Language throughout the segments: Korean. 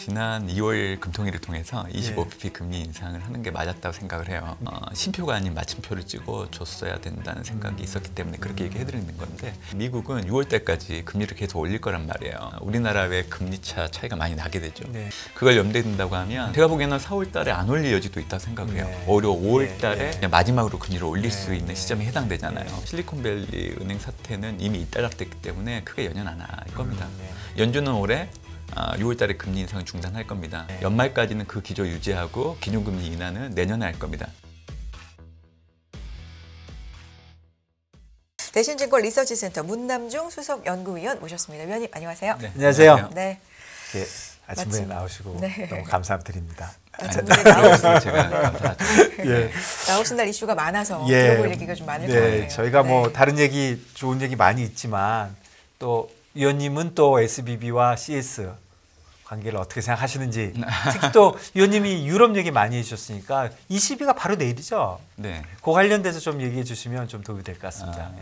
지난 2월 금통위를 통해서 25bp 금리 인상을 하는 게 맞았다고 생각을 해요. 심표가 아닌 마침표를 찍어 줬어야 된다는 생각이 있었기 때문에 그렇게 얘기해드리는 건데, 미국은 6월 달까지 금리를 계속 올릴 거란 말이에요. 우리나라의 금리 차이가 많이 나게 되죠. 그걸 염두에 둔다고 하면 제가 보기에는 4월 달에 안 올릴 여지도 있다고 생각해요. 오히려 5월 달에 그냥 마지막으로 금리를 올릴 수 있는 시점에 해당되잖아요. 실리콘밸리 은행 사태는 이미 일단락됐기 때문에 크게 연연 안 할 겁니다. 연준은 올해 6월 달에 금리 인상을 중단할 겁니다. 연말까지는 그 기조 유지하고 기준금리 인하는 내년에 할 겁니다. 대신증권 리서치센터 문남중 수석연구위원 모셨습니다. 위원님 안녕하세요. 네, 안녕하세요. 네. 예, 아침에 나오시고 너무 감사드립니다. 나오신 제가 감사하죠. 나오신 날 이슈가 많아서 들어볼 얘기가 좀 많을 것 같아요. 저희가 뭐 다른 얘기, 좋은 얘기 많이 있지만 또 위원님은 또 SBB와 CS 관계를 어떻게 생각하시는지, 특히 또 위원님이 유럽 얘기 많이 해주셨으니까 20위가 바로 내일이죠. 네. 그 관련돼서 좀 얘기해 주시면 좀 도움이 될 것 같습니다.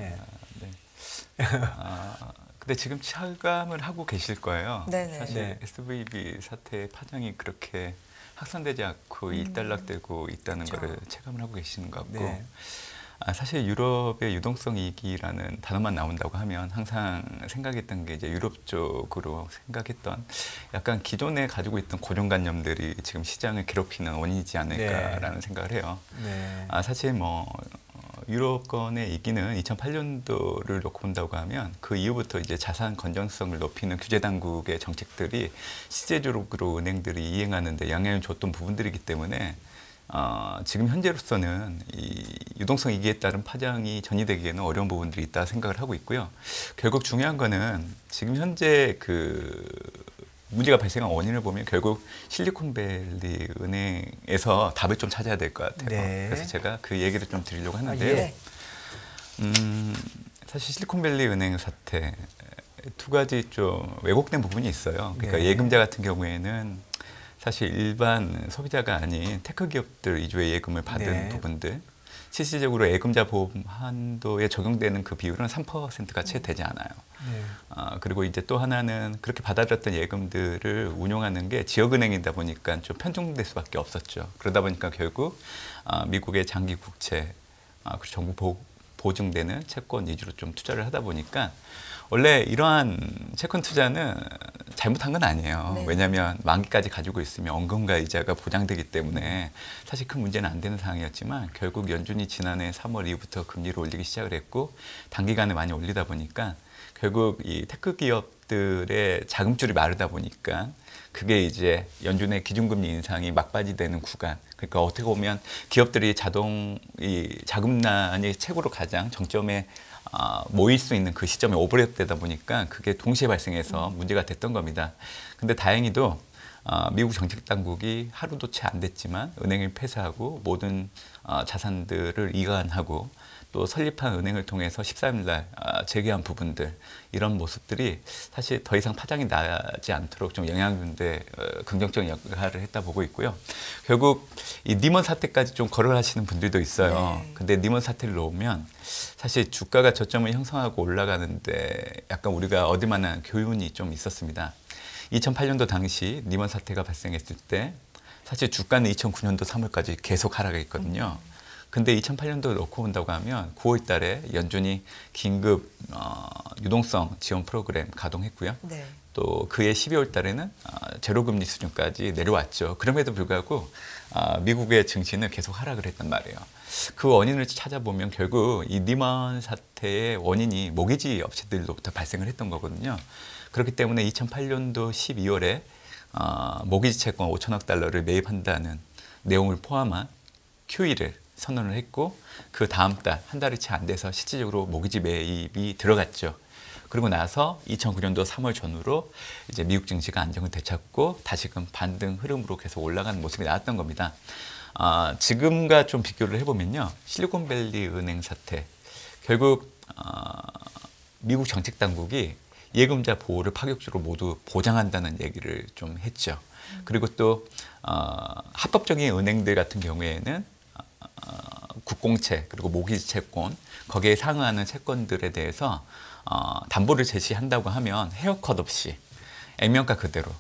근데 지금 차감을 하고 계실 거예요. 네네. 사실 SVB 사태의 파장이 그렇게 확산되지 않고 일단락되고 있다는 거를 체감을 하고 계시는 것 같고, 사실 유럽의 유동성 이익이라는 단어만 나온다고 하면 항상 생각했던 게 이제 유럽 쪽으로 생각했던 약간 기존에 가지고 있던 고정관념들이 지금 시장을 괴롭히는 원인이지 않을까라는 생각을 해요. 사실 뭐 유럽권의 이기는 2008년도를 놓고 본다고 하면 그 이후부터 이제 자산 건전성을 높이는 규제 당국의 정책들이 실제적으로 은행들이 이행하는 데 영향을 줬던 부분들이기 때문에 지금 현재로서는 이 유동성 위기에 따른 파장이 전이되기에는 어려운 부분들이 있다 생각을 하고 있고요. 결국 중요한 거는 지금 현재 그 문제가 발생한 원인을 보면 결국 실리콘밸리 은행에서 답을 좀 찾아야 될 것 같아요. 그래서 제가 그 얘기를 좀 드리려고 하는데요. 사실 실리콘밸리 은행 사태 두 가지 좀 왜곡된 부분이 있어요. 그러니까 예금자 같은 경우에는 사실 일반 소비자가 아닌 테크 기업들 위주의 예금을 받은 부분들, 실질적으로 예금자 보험 한도에 적용되는 그 비율은 3%가 채 되지 않아요. 그리고 이제 또 하나는 그렇게 받아들였던 예금들을 운용하는 게 지역은행이다 보니까 좀 편중될 수밖에 없었죠. 그러다 보니까 결국 미국의 장기 국채, 그리고 정부 보증되는 채권 위주로 좀 투자를 하다 보니까 원래 이러한 채권 투자는 잘못한 건 아니에요. 왜냐하면 만기까지 가지고 있으면 원금과 이자가 보장되기 때문에 사실 큰 문제는 안 되는 상황이었지만, 결국 연준이 지난해 3월 이후부터 금리를 올리기 시작을 했고 단기간에 많이 올리다 보니까 결국 이 테크 기업들의 자금줄이 마르다 보니까 그게 이제 연준의 기준금리 인상이 막바지되는 구간, 그러니까 어떻게 보면 기업들이 이 자금난이 최고로 가장 정점에 모일 수 있는 그 시점에 오버랩되다 보니까 그게 동시에 발생해서 문제가 됐던 겁니다. 근데 다행히도 미국 정책 당국이 하루도 채 안 됐지만 은행을 폐쇄하고 모든 자산들을 이관하고 또 설립한 은행을 통해서 13일 날 재개한 부분들, 이런 모습들이 사실 더 이상 파장이 나지 않도록 좀 영향주는데 긍정적인 역할을 했다 보고 있고요. 결국 이 니먼 사태까지 좀 거론을 하시는 분들도 있어요. 근데 니먼 사태를 놓으면 사실 주가가 저점을 형성하고 올라가는데 약간 우리가 얻을 만한 교훈이 좀 있었습니다. 2008년도 당시 니먼 사태가 발생했을 때 사실 주가는 2009년도 3월까지 계속 하락했거든요. 근데 2008년도 놓고 본다고 하면 9월 달에 연준이 긴급 유동성 지원 프로그램 가동했고요. 또 그해 12월 달에는 제로금리 수준까지 내려왔죠. 그럼에도 불구하고 미국의 증시는 계속 하락을 했단 말이에요. 그 원인을 찾아보면 결국 이 리먼 사태의 원인이 모기지 업체들로부터 발생을 했던 거거든요. 그렇기 때문에 2008년도 12월에 모기지 채권 5천억 달러를 매입한다는 내용을 포함한 QE를 선언을 했고, 그 다음 달, 한 달이 채 안 돼서 실질적으로 모기지 매입이 들어갔죠. 그리고 나서 2009년도 3월 전후로 이제 미국 증시가 안정을 되찾고 다시금 반등 흐름으로 계속 올라가는 모습이 나왔던 겁니다. 지금과 좀 비교를 해보면요, 실리콘밸리 은행 사태, 결국 미국 정책 당국이 예금자 보호를 파격적으로 모두 보장한다는 얘기를 좀 했죠. 그리고 또 합법적인 은행들 같은 경우에는 국공채 그리고 모기지 채권, 거기에 상응하는 채권들에 대해서 담보를 제시한다고 하면 헤어컷 없이 액면가 그대로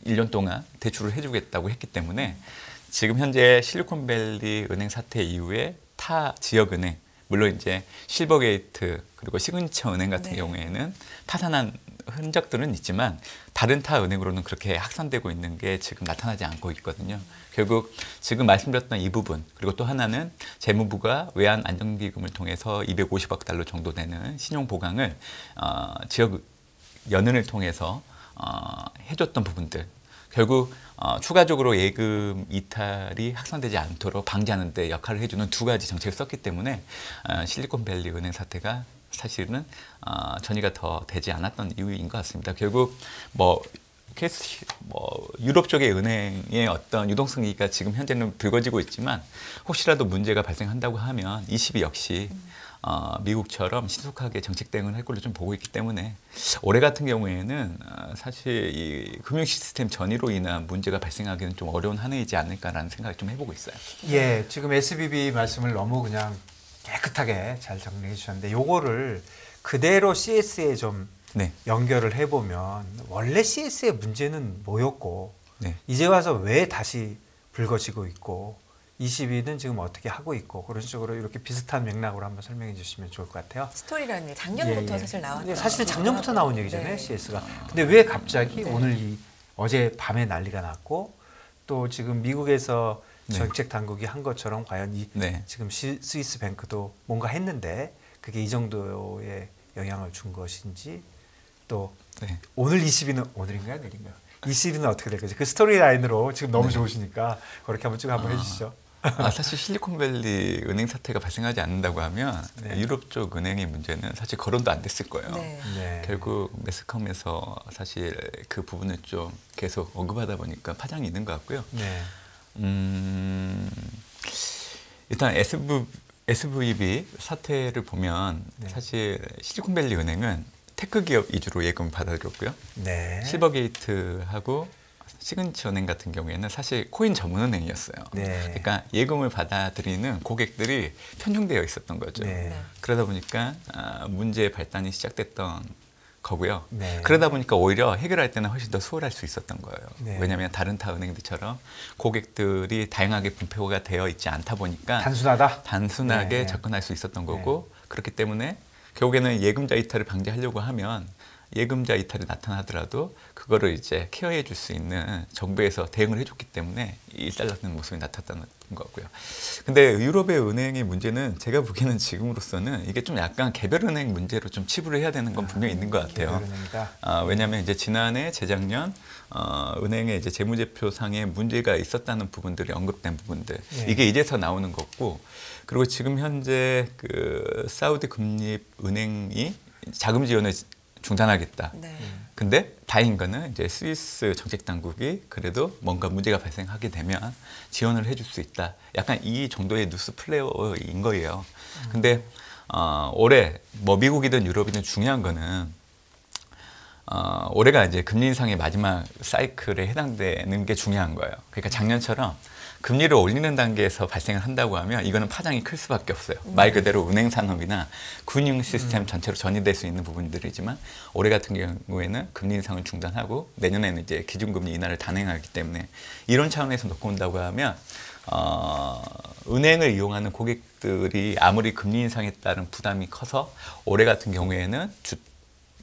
1년 동안 대출을 해주겠다고 했기 때문에 지금 현재 실리콘밸리 은행 사태 이후에 타 지역은행, 물론 이제 실버게이트 그리고 시그니처 은행 같은 네. 경우에는 파산한 흔적들은 있지만 다른 타 은행으로는 그렇게 확산되고 있는 게 지금 나타나지 않고 있거든요. 결국 지금 말씀드렸던 이 부분, 그리고 또 하나는 재무부가 외환 안정기금을 통해서 250억 달러 정도 되는 신용 보강을 지역 연은을 통해서 해줬던 부분들, 결국 추가적으로 예금 이탈이 확산되지 않도록 방지하는 데 역할을 해주는 두 가지 정책을 썼기 때문에 실리콘밸리 은행 사태가 사실은 전이가 더 되지 않았던 이유인 것 같습니다. 결국 유럽 쪽의 은행의 어떤 유동성기가 지금 현재는 불거지고 있지만 혹시라도 문제가 발생한다고 하면 ECB 역시 미국처럼 신속하게 정책 대응을 할 걸로 좀 보고 있기 때문에 올해 같은 경우에는 사실 이 금융 시스템 전이로 인한 문제가 발생하기는 좀 어려운 한 해이지 않을까라는 생각을 좀 해보고 있어요. 예, 지금 SBB 말씀을 너무 그냥 깨끗하게 잘 정리해 주셨는데 요거를 그대로 CS에 좀 네. 연결을 해보면 원래 CS의 문제는 뭐였고 네. 이제 와서 왜 다시 불거지고 있고 ECB는 지금 어떻게 하고 있고 그런 식으로 이렇게 비슷한 맥락으로 한번 설명해 주시면 좋을 것 같아요. 스토리라는 게 작년부터 예, 예. 사실 나왔던 사실 작년부터 나온 얘기잖아요, 네. CS가. 근데 왜 갑자기 네. 오늘 어제 밤에 난리가 났고 또 지금 미국에서 네. 정책 당국이 한 것처럼 과연 네. 지금 스위스 뱅크도 뭔가 했는데 그게 이 정도의 영향을 준 것인지 또 네. 오늘 20위는 오늘인가요, 내일인가요? 20위는 어떻게 될 거지? 그 스토리 라인으로 지금 너무 네. 좋으시니까 그렇게 한번 쭉 한번 해주시죠. 사실 실리콘밸리 은행 사태가 발생하지 않는다고 하면 네. 유럽 쪽 은행의 문제는 사실 거론도 안 됐을 거예요. 네. 네. 결국 매스컴에서 사실 그 부분을 좀 계속 언급하다 보니까 파장이 있는 것 같고요. 네. 일단 SVB 사태를 보면 네. 사실 실리콘밸리 은행은 테크 기업 위주로 예금을 받아들였고요. 네. 실버게이트하고 시그니처 은행 같은 경우에는 사실 코인 전문 은행이었어요. 네. 그러니까 예금을 받아들이는 고객들이 편중되어 있었던 거죠. 네. 그러다 보니까 문제의 발단이 시작됐던 거고요. 네. 그러다 보니까 오히려 해결할 때는 훨씬 더 수월할 수 있었던 거예요. 네. 왜냐하면 다른 타 은행들처럼 고객들이 다양하게 분포가 되어 있지 않다 보니까 단순하게 네. 접근할 수 있었던 거고 그렇기 때문에 결국에는 예금자 이탈을 방지하려고 하면 예금자 이탈이 나타나더라도 그거를 이제 케어해 줄 수 있는 정부에서 대응을 해줬기 때문에 일단락된 모습이 나타났던 거고요. 근데 유럽의 은행의 문제는 제가 보기에는 지금으로서는 이게 좀 약간 개별 은행 문제로 좀 치부를 해야 되는 건 분명히 있는 것 같아요. 왜냐하면 이제 지난해 재작년 은행의 이제 재무제표상에 문제가 있었다는 부분들이 언급된 부분들 이게 이제서 나오는 거고 그리고 지금 현재 그 사우디 금립은행이 자금 지원을 중단하겠다. 네. 근데 다행인 거는 이제 스위스 정책 당국이 그래도 뭔가 문제가 발생하게 되면 지원을 해줄 수 있다. 약간 이 정도의 뉴스 플레이어인 거예요. 근데 올해 뭐 미국이든 유럽이든 중요한 거는 올해가 이제 금리 인상의 마지막 사이클에 해당되는 게 중요한 거예요. 그러니까 작년처럼 금리를 올리는 단계에서 발생을 한다고 하면 이거는 파장이 클 수밖에 없어요. 말 그대로 은행 산업이나 금융 시스템 전체로 전이될 수 있는 부분들이지만 올해 같은 경우에는 금리 인상을 중단하고 내년에는 이제 기준금리 인하를 단행하기 때문에 이런 차원에서 놓고 온다고 하면 은행을 이용하는 고객들이 아무리 금리 인상에 따른 부담이 커서 올해 같은 경우에는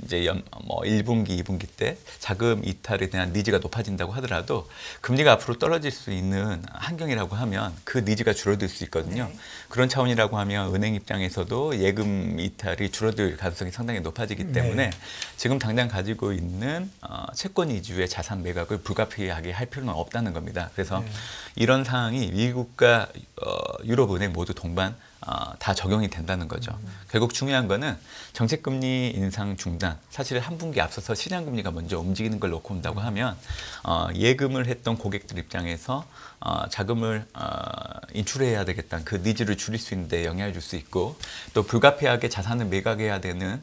이제 1분기, 2분기 때 자금 이탈에 대한 니즈가 높아진다고 하더라도 금리가 앞으로 떨어질 수 있는 환경이라고 하면 그 니즈가 줄어들 수 있거든요. 네. 그런 차원이라고 하면 은행 입장에서도 예금 이탈이 줄어들 가능성이 상당히 높아지기 때문에 지금 당장 가지고 있는 채권 위주의 자산 매각을 불가피하게 할 필요는 없다는 겁니다. 그래서 이런 상황이 미국과 유럽 은행 모두 동반 다 적용이 된다는 거죠. 결국 중요한 거는 정책금리 인상 중단, 사실 한 분기 앞서서 시장금리가 먼저 움직이는 걸 놓고 온다고 하면 예금을 했던 고객들 입장에서 자금을 인출해야 되겠다는 그 니즈를 줄일 수 있는 데 영향을 줄 수 있고 또 불가피하게 자산을 매각해야 되는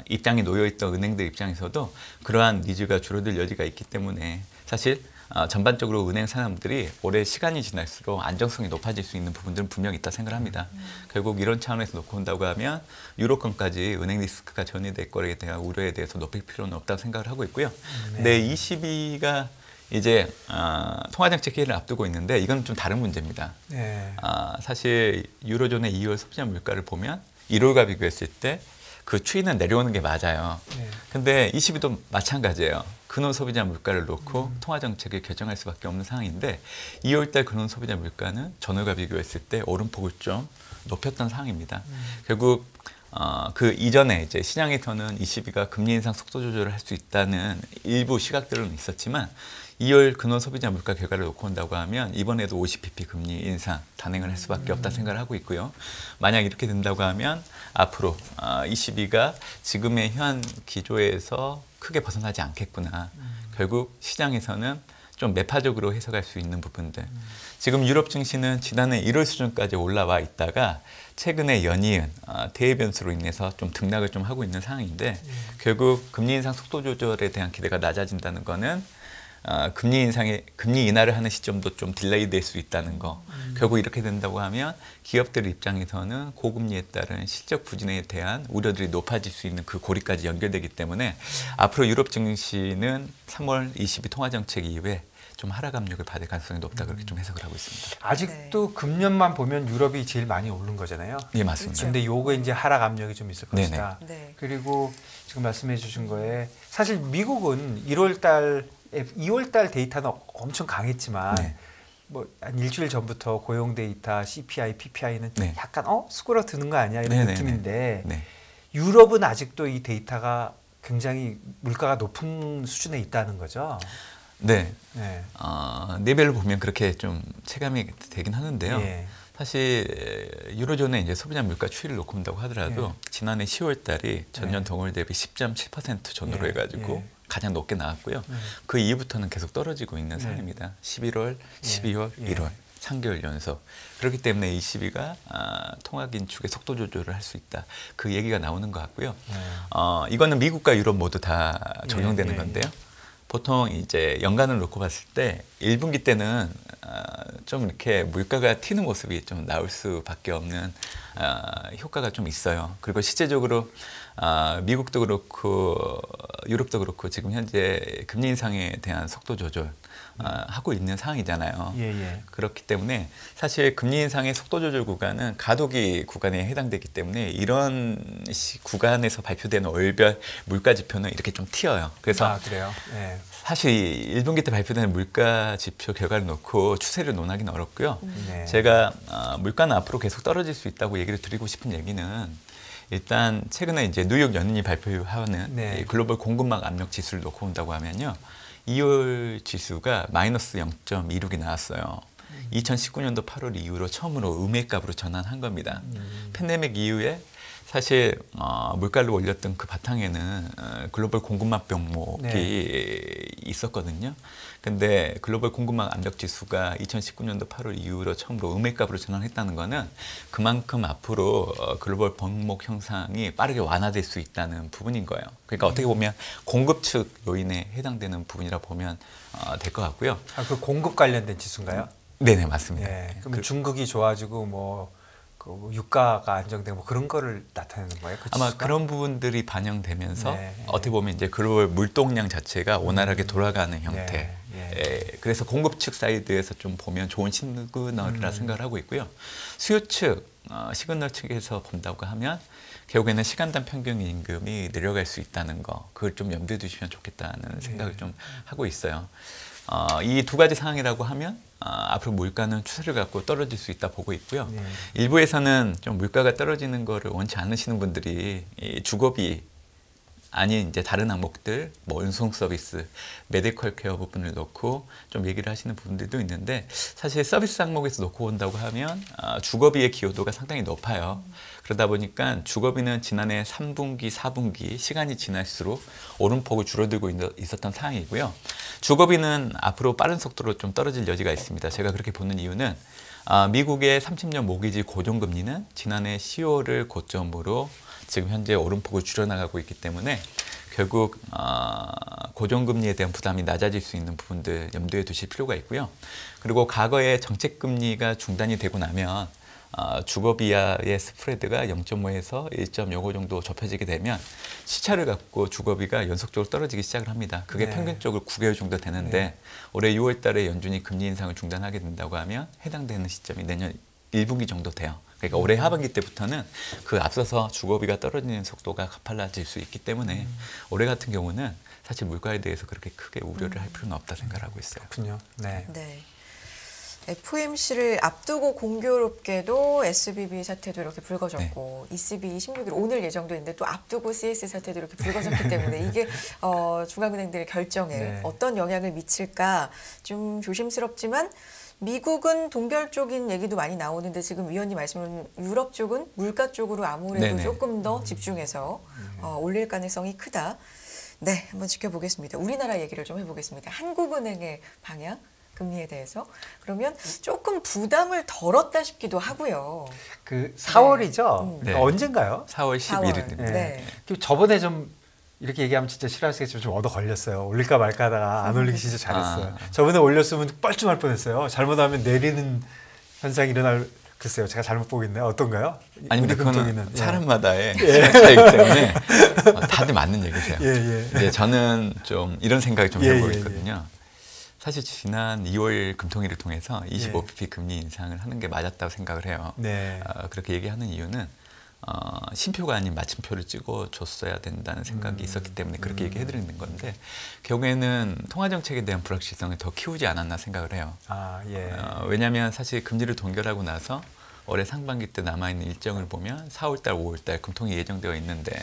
입장에 놓여있던 은행들 입장에서도 그러한 니즈가 줄어들 여지가 있기 때문에 사실 전반적으로 은행 사람들이 올해 시간이 지날수록 안정성이 높아질 수 있는 부분들은 분명히 있다 생각을 합니다. 결국 이런 차원에서 놓고 온다고 하면 유로권까지 은행 리스크가 전이될 거에 대한 우려에 대해서 높일 필요는 없다고 생각을 하고 있고요. 근데 ECB가 이제 통화정책 회의를 앞두고 있는데 이건 좀 다른 문제입니다. 네. 사실 유로존의 2월 소비자 물가를 보면 1월과 비교했을 때 그 추이는 내려오는 게 맞아요. 네. 근데 22도 마찬가지예요. 근원 소비자 물가를 놓고 통화 정책을 결정할 수밖에 없는 상황인데 2월달 근원 소비자 물가는 전월과 비교했을 때 오름폭을 좀 높였던 상황입니다. 결국 그 이전에 이제 시장에서는 ECB가 금리 인상 속도 조절을 할 수 있다는 일부 시각들은 있었지만 2월 근원 소비자 물가 결과를 놓고 온다고 하면 이번에도 50bp 금리 인상 단행을 할 수밖에 없다 생각을 하고 있고요. 만약 이렇게 된다고 하면 앞으로 ECB가 지금의 현 기조에서 크게 벗어나지 않겠구나. 결국 시장에서는 좀 매파적으로 해석할 수 있는 부분들. 지금 유럽 증시는 지난해 1월 수준까지 올라와 있다가 최근에 연이은 대외 변수로 인해서 좀 등락을 좀 하고 있는 상황인데 결국 금리 인상 속도 조절에 대한 기대가 낮아진다는 거는 금리 인하를 하는 시점도 좀 딜레이 될 수 있다는 거. 결국 이렇게 된다고 하면 기업들 입장에서는 고금리에 따른 실적 부진에 대한 우려들이 높아질 수 있는 그 고리까지 연결되기 때문에 앞으로 유럽 증시는 3월 22 통화정책 이후에 좀 하락 압력을 받을 가능성이 높다 그렇게 좀 해석을 하고 있습니다. 아직도 금년만 보면 유럽이 제일 많이 오른 거잖아요. 예, 맞습니다. 그렇죠. 근데 요거 이제 하락 압력이 좀 있을 네네. 것이다. 네. 그리고 지금 말씀해 주신 거에 사실 미국은 2월 달 데이터는 엄청 강했지만 네. 뭐 한 일주일 전부터 고용 데이터, CPI, PPI는 네. 약간 수그러드는 거 아니야 이런 네네네. 느낌인데 네. 유럽은 아직도 이 데이터가 굉장히 물가가 높은 수준에 있다는 거죠. 네. 네. 네별로 보면 그렇게 좀 체감이 되긴 하는데요. 예. 사실 유로존의 이제 소비자 물가 추이를 놓고 본다고 하더라도 예. 지난해 10월 달이 전년 예. 동월 대비 10.7% 전후로 예. 해가지고 예. 가장 높게 나왔고요. 그 이후부터는 계속 떨어지고 있는 상황입니다. 11월, 12월, 예. 1월 3개월 연속. 그렇기 때문에 ECB가 통화 긴축의 속도 조절을 할 수 있다. 그 얘기가 나오는 것 같고요. 이거는 미국과 유럽 모두 다 적용되는 예. 건데요. 보통 이제 연간을 놓고 봤을 때 1분기 때는 좀 이렇게 물가가 튀는 모습이 좀 나올 수밖에 없는 효과가 좀 있어요. 그리고 실제적으로 미국도 그렇고 유럽도 그렇고 지금 현재 금리 인상에 대한 속도 조절 하고 있는 상황이잖아요. 예. 그렇기 때문에 사실 금리 인상의 속도 조절 구간은 가도기 구간에 해당되기 때문에 이런 구간에서 발표되는 월별 물가 지표는 이렇게 좀 튀어요. 그래서 그래요. 예. 사실 1분기 때 발표되는 물가 지표 결과를 놓고 추세를 논하기는 어렵고요. 네. 제가 물가는 앞으로 계속 떨어질 수 있다고 얘기를 드리고 싶은 얘기는 일단 최근에 이제 뉴욕 연은이 발표하는 네. 이 글로벌 공급망 압력 지수를 놓고 온다고 하면요. 2월 지수가 마이너스 0.26이 나왔어요. 2019년도 8월 이후로 처음으로 음해값으로 전환한 겁니다. 팬데믹 이후에 사실 물가를 올렸던 그 바탕에는 글로벌 공급망 병목이 있었거든요. 근데 글로벌 공급망 압력 지수가 2019년도 8월 이후로 처음으로 음해값으로 전환했다는 거는 그만큼 앞으로 글로벌 병목 형상이 빠르게 완화될 수 있다는 부분인 거예요. 그러니까 어떻게 보면 공급 측 요인에 해당되는 부분이라 보면 될 것 같고요. 그 공급 관련된 지수인가요? 네네, 맞습니다. 네. 그럼 중국이 좋아지고 그 유가가 안정되고 그런 거를 나타내는 거예요? 그 아마 지수가? 그런 부분들이 반영되면서 네. 어떻게 보면 이제 글로벌 물동량 자체가 원활하게 돌아가는 형태. 그래서 공급 측 사이드에서 좀 보면 좋은 시그널이라 생각을 하고 있고요. 수요 측, 시그널 측에서 본다고 하면 결국에는 시간당 평균 임금이 내려갈 수 있다는 거, 그걸 좀 염두에 두시면 좋겠다는 생각을 좀 하고 있어요. 이 두 가지 상황이라고 하면 앞으로 물가는 추세를 갖고 떨어질 수 있다 보고 있고요. 일부에서는 좀 물가가 떨어지는 거를 원치 않으시는 분들이 이 주거비 아닌 이제 다른 항목들, 뭐 운송 서비스, 메디컬 케어 부분을 놓고 좀 얘기를 하시는 부분들도 있는데 사실 서비스 항목에서 놓고 온다고 하면 주거비의 기여도가 상당히 높아요. 그러다 보니까 주거비는 지난해 3분기, 4분기 시간이 지날수록 오름폭을 줄어들고 있었던 상황이고요. 주거비는 앞으로 빠른 속도로 좀 떨어질 여지가 있습니다. 제가 그렇게 보는 이유는 미국의 30년 모기지 고정금리는 지난해 10월을 고점으로 지금 현재 오름폭을 줄여나가고 있기 때문에 결국 고정금리에 대한 부담이 낮아질 수 있는 부분들 염두에 두실 필요가 있고요. 그리고 과거에 정책금리가 중단이 되고 나면 주거비와의 스프레드가 0.5에서 1.05 정도 좁혀지게 되면 시차를 갖고 주거비가 연속적으로 떨어지기 시작을 합니다. 그게 네. 평균적으로 9개월 정도 되는데 네. 올해 6월 달에 연준이 금리 인상을 중단하게 된다고 하면 해당되는 시점이 내년 1분기 정도 돼요. 그러니까 올해 하반기 때부터는 그 앞서서 주거비가 떨어지는 속도가 가팔라질 수 있기 때문에 올해 같은 경우는 사실 물가에 대해서 그렇게 크게 우려를 할 필요는 없다 생각하고 있어요. 그렇군요. 네. 네. FOMC를 앞두고 공교롭게도 SBB 사태도 이렇게 불거졌고 ECB 16일 오늘 예정돼 있는데 또 앞두고 CS 사태도 이렇게 불거졌기 때문에 이게 중앙은행들의 결정에 네. 어떤 영향을 미칠까 좀 조심스럽지만 미국은 동결적인 얘기도 많이 나오는데 지금 위원님 말씀은 유럽 쪽은 물가 쪽으로 아무래도 네네. 조금 더 집중해서 올릴 가능성이 크다. 네, 한번 지켜보겠습니다. 우리나라 얘기를 좀 해보겠습니다. 한국은행의 방향. 금리에 대해서 그러면 조금 부담을 덜었다 싶기도 하고요. 그 4월이죠. 네. 언젠가요? 4월 11일입니다. 네. 네. 그 저번에 좀 이렇게 얘기하면 진짜 싫어하시겠지만 좀 얻어 걸렸어요. 올릴까 말까 하다가 안 올리기 진짜 잘했어요. 저번에 올렸으면 뻘쭘할 뻔했어요. 잘못하면 내리는 현상이 일어날 글쎄요. 제가 잘못 보고 있나요? 어떤가요? 아닙니다. 우리 그거는 금통위는. 사람마다의 차이기 때문에 다들 맞는 얘기세요. 예. 이제 저는 좀 이런 생각을 좀 예, 해보고 예, 있거든요. 사실 지난 2월 금통위를 통해서 25bp 금리 인상을 하는 게 맞았다고 생각을 해요. 네. 그렇게 얘기하는 이유는 심표가 아닌 마침표를 찍어줬어야 된다는 생각이 있었기 때문에 그렇게 얘기해드리는 건데 결국에는 통화정책에 대한 불확실성을 더 키우지 않았나 생각을 해요. 예. 왜냐하면 사실 금리를 동결하고 나서 올해 상반기 때 남아있는 일정을 보면 4월달, 5월달 금통이 예정되어 있는데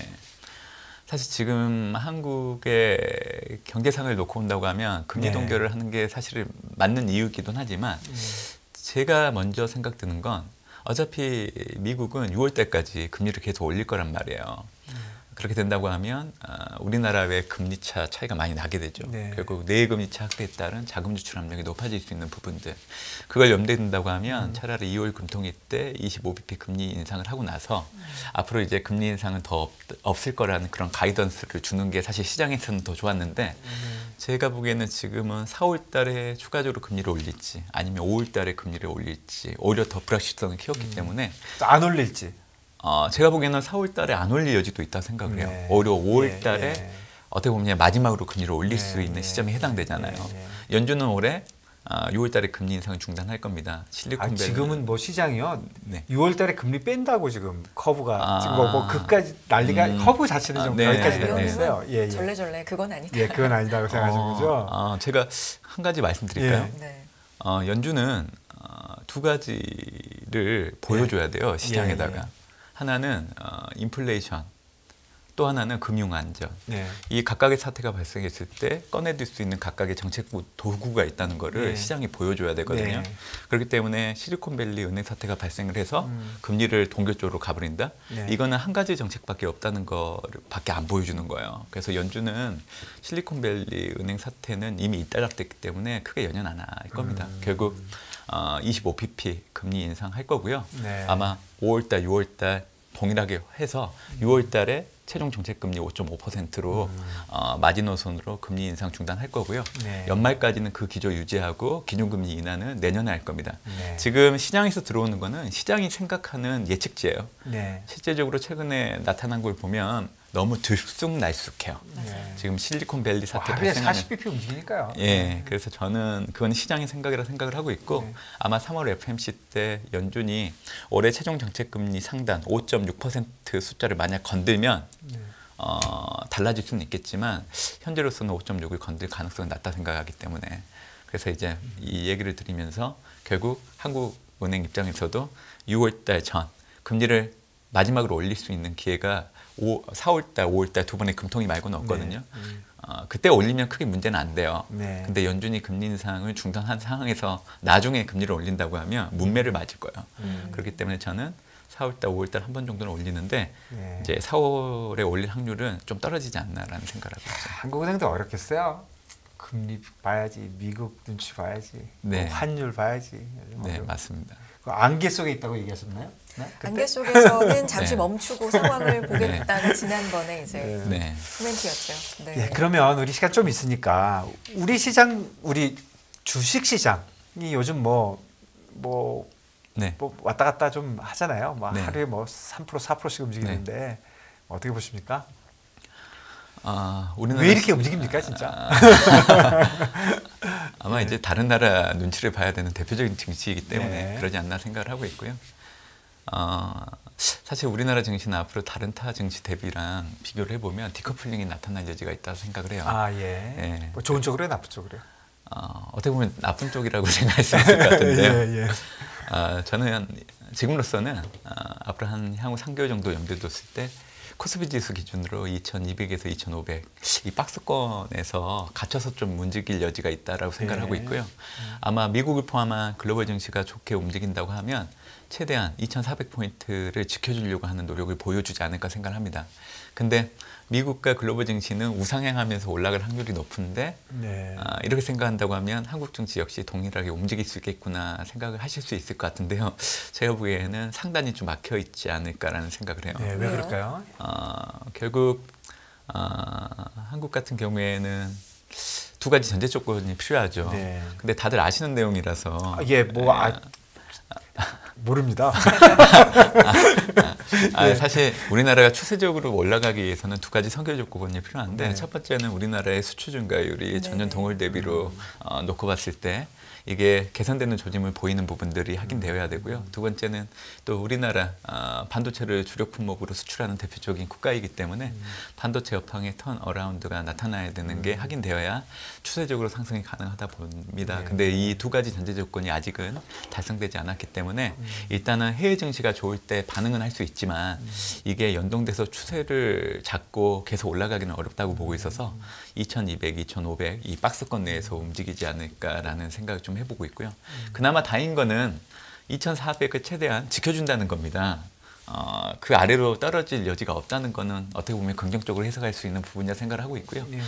사실 지금 한국의 경제상을 놓고 온다고 하면 금리 네. 동결을 하는 게 사실 맞는 이유이기도 하지만 제가 먼저 생각드는 건 어차피 미국은 6월 달까지 금리를 계속 올릴 거란 말이에요. 그렇게 된다고 하면 우리나라의 금리차 차이가 많이 나게 되죠. 네. 결국 내금리차 확대에 따른 자금 지출 압력이 높아질 수 있는 부분들 그걸 염두에 둔다고 하면 차라리 2월 금통위 때 25bp 금리 인상을 하고 나서 앞으로 이제 금리 인상은 더 없을 거라는 그런 가이던스를 주는 게 사실 시장에서는 더 좋았는데 제가 보기에는 지금은 4월 달에 추가적으로 금리를 올릴지 아니면 5월 달에 금리를 올릴지 오히려 더 불확실성을 키웠기 때문에 안 올릴지. 제가 보기에는 4월 달에 안 올릴 여지도 있다고 생각을 해요. 네. 오히려 5월 달에 네. 어떻게 보면 마지막으로 금리를 올릴 네. 수 있는 시점에 해당되잖아요. 네. 연준은 올해 6월 달에 금리 인상을 중단할 겁니다. 실리콘밸리 지금은 뭐 시장이요. 네. 6월 달에 금리 뺀다고 지금 커브가 지금 아. 뭐 그까지 난리가 커브 자체는 좀 네, 여기까지 네, 내려왔어요. 예. 절레절레 그건 아니다. 예, 그건 아니다고 생각하시는 거죠? 제가 한 가지 말씀드릴까요? 예. 네. 연준은 두 가지를 보여줘야 돼요. 시장에다가. 예. 하나는 인플레이션, 또 하나는 금융 안전. 네. 이 각각의 사태가 발생했을 때 꺼내들 수 있는 각각의 정책 도구가 있다는 거를 네. 시장이 보여줘야 되거든요. 네. 그렇기 때문에 실리콘밸리 은행 사태가 발생을 해서 금리를 동결 쪽으로 가버린다? 네. 이거는 한 가지 정책밖에 없다는 거밖에 안 보여주는 거예요. 그래서 연준은 실리콘밸리 은행 사태는 이미 잇따랐기 때문에 크게 연연 안 할 겁니다. 결국 25bp 금리 인상할 거고요. 네. 아마 5월달, 6월달 동일하게 해서 6월달에 최종 정책금리 5.5%로 마지노선으로 금리 인상 중단할 거고요. 네. 연말까지는 그 기조 유지하고 기준금리 인하는 내년에 할 겁니다. 네. 지금 시장에서 들어오는 거는 시장이 생각하는 예측치예요. 네. 실제적으로 최근에 나타난 걸 보면 너무 들쑥날쑥해요. 네. 지금 실리콘밸리 사태 하루에 발생하는 40bp 움직이니까요. 예, 그래서 저는 그건 시장의 생각이라 생각을 하고 있고 네. 아마 3월 FMC 때 연준이 올해 최종 정책금리 상단 5.6% 숫자를 만약 건들면 달라질 수는 있겠지만 현재로서는 5.6을 건들 가능성이 낮다 생각하기 때문에 그래서 이제 이 얘기를 드리면서 결국 한국은행 입장에서도 6월달 전 금리를 마지막으로 올릴 수 있는 기회가 4월달, 5월달 두 번의 금통위 말고는 없거든요. 그때 올리면 크게 문제는 안 돼요. 네. 근데 연준이 금리 인상을 중단한 상황에서 나중에 금리를 올린다고 하면 문매를 맞을 거예요. 그렇기 때문에 저는 4월달, 5월달 한 번 정도는 올리는데 네. 이제 4월에 올릴 확률은 좀 떨어지지 않나라는 생각을 하고 있어요. 한국은행도 어렵겠어요. 금리 봐야지, 미국 눈치 봐야지, 네. 뭐 환율 봐야지. 네, 맞습니다. 그 안개 속에 있다고 얘기하셨나요? 네? 그때? 안개 속에서는 잠시 네. 멈추고 상황을 보겠다가 지난번에 이제 네. 코멘트였죠. 네. 예, 그러면 우리 시간 좀 있으니까 우리 시장, 우리 주식 시장이 요즘 뭐 네. 뭐 왔다 갔다 좀 하잖아요. 뭐 네. 하루에 뭐 3% 4%씩 움직이는데 어떻게 보십니까? 우리나라 왜 이렇게 움직입니까, 진짜? 아마 이제 다른 나라 눈치를 봐야 되는 대표적인 증시이기 때문에 네. 그러지 않나 생각을 하고 있고요. 사실 우리나라 증시는 앞으로 다른 타 증시 대비랑 비교를 해보면 디커플링이 나타날 여지가 있다고 생각을 해요. 예. 예. 뭐 좋은 쪽으로요, 나쁜 쪽으로요? 어떻게 보면 나쁜 쪽이라고 생각할 수 있을 것 같은데요. 예. 저는 지금으로서는 앞으로 한 향후 3개월 정도 염두에 뒀을 때 코스피 지수 기준으로 2200에서 2500 이 박스권에서 갇혀서 좀 움직일 여지가 있다라고 생각을 하고 있고요. 아마 미국을 포함한 글로벌 증시가 좋게 움직인다고 하면 최대한 2400포인트를 지켜주려고 하는 노력을 보여주지 않을까 생각을 합니다. 근데 미국과 글로벌 증시는 우상향하면서 올라갈 확률이 높은데 네. 이렇게 생각한다고 하면 한국 증시 역시 동일하게 움직일 수 있겠구나 생각을 하실 수 있을 것 같은데요. 제가 보기에는 상단이 좀 막혀 있지 않을까라는 생각을 해요. 네, 왜 그럴까요? 결국 한국 같은 경우에는 두 가지 전제 조건이 필요하죠. 네. 근데 다들 아시는 내용이라서 모릅니다. 사실 우리나라가 추세적으로 올라가기 위해서는 두 가지 선결 조건이 필요한데 네. 첫 번째는 우리나라의 수출 증가율이 네. 전년 동월 대비로 놓고 봤을 때 이게 개선되는 조짐을 보이는 부분들이 확인되어야 되고요. 두 번째는 또 우리나라 반도체를 주력 품목으로 수출하는 대표적인 국가이기 때문에 반도체 여파의 턴 어라운드가 나타나야 되는 게 확인되어야 추세적으로 상승이 가능하다 봅니다. 네. 근데 이 두 가지 전제 조건이 아직은 달성되지 않았기 때문에 일단은 해외 증시가 좋을 때 반응은 할 수 있지만 이게 연동돼서 추세를 잡고 계속 올라가기는 어렵다고 보고 있어서 2200, 2500 이 박스권 내에서 움직이지 않을까라는 생각을 좀 해보고 있고요. 그나마 다행인 거는 2400을 최대한 지켜준다는 겁니다. 그 아래로 떨어질 여지가 없다는 거는 어떻게 보면 긍정적으로 해석할 수 있는 부분이라 생각을 하고 있고요. 네.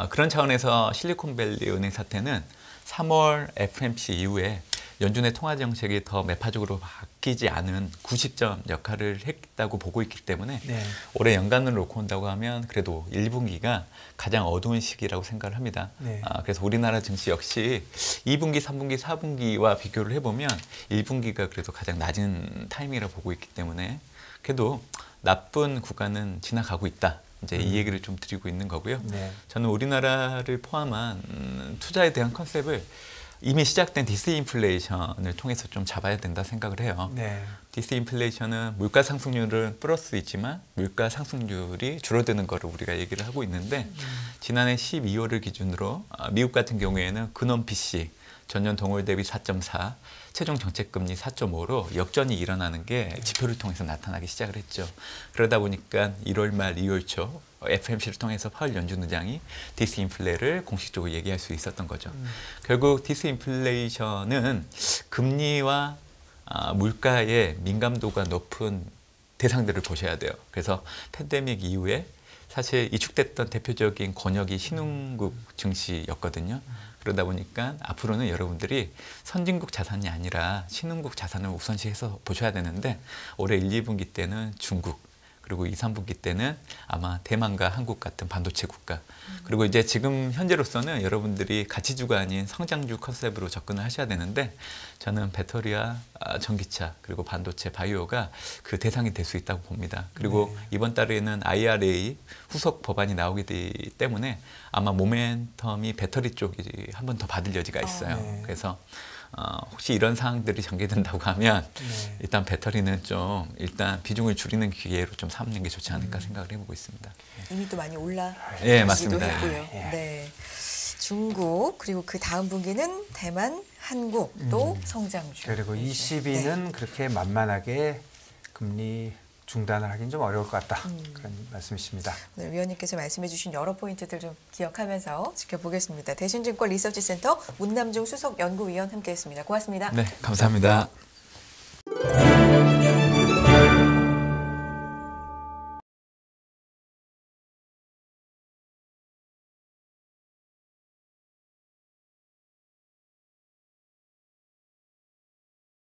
그런 차원에서 실리콘밸리 은행 사태는 3월 FMC 이후에 연준의 통화 정책이 더 매파적으로 바뀌지 않은 구시점 역할을 했다고 보고 있기 때문에 네. 올해 연간으로 놓고 온다고 하면 그래도 1분기가 가장 어두운 시기라고 생각을 합니다. 네. 그래서 우리나라 증시 역시 2분기, 3분기, 4분기와 비교를 해보면 1분기가 그래도 가장 낮은 타이밍이라고 보고 있기 때문에 그래도 나쁜 구간은 지나가고 있다. 이제 이 얘기를 좀 드리고 있는 거고요. 네. 저는 우리나라를 포함한 투자에 대한 컨셉을 이미 시작된 디스인플레이션을 통해서 좀 잡아야 된다 생각을 해요. 네. 디스인플레이션은 물가 상승률은 플러스 있지만 물가 상승률이 줄어드는 거를 우리가 얘기를 하고 있는데 지난해 12월을 기준으로 미국 같은 경우에는 근원 PC 전년 동월 대비 4.4, 최종 정책금리 4.5로 역전이 일어나는 게 지표를 통해서 나타나기 시작을 했죠. 그러다 보니까 1월 말 2월 초 FMC를 통해서 파월 연준 의장이 디스인플레를 공식적으로 얘기할 수 있었던 거죠. 결국 디스인플레이션은 금리와 물가의 민감도가 높은 대상들을 보셔야 돼요. 그래서 팬데믹 이후에 사실 이축됐던 대표적인 권역이 신흥국 증시였거든요. 그러다 보니까 앞으로는 여러분들이 선진국 자산이 아니라 신흥국 자산을 우선시해서 보셔야 되는데 올해 1, 2분기 때는 중국 그리고 2, 3분기 때는 아마 대만과 한국 같은 반도체 국가 그리고 이제 지금 현재로서는 여러분들이 가치주가 아닌 성장주 컨셉으로 접근을 하셔야 되는데 저는 배터리와 전기차 그리고 반도체 바이오가 그 대상이 될 수 있다고 봅니다. 그리고 이번 달에는 IRA 후속 법안이 나오기 때문에 아마 모멘텀이 배터리 쪽이 한 번 더 받을 여지가 있어요. 네. 그래서 혹시 이런 사항들이 전개된다고 하면 네. 일단 배터리는 좀 일단 비중을 줄이는 기회로 좀 삼는 게 좋지 않을까 생각을 해보고 있습니다. 이미 또 많이 예, 올라가기도 맞습니다. 했고요. 예. 네. 중국 그리고 그 다음 분기는 대만, 한국 또 성장주. 그리고 22는 그렇게 만만하게 금리 중단을 하긴 좀 어려울 것 같다. 그런 말씀이십니다. 오늘 위원님께서 말씀해 주신 여러 포인트들 좀 기억하면서 지켜보겠습니다. 대신증권 리서치센터 문남중 수석 연구위원 함께했습니다. 고맙습니다. 네, 감사합니다.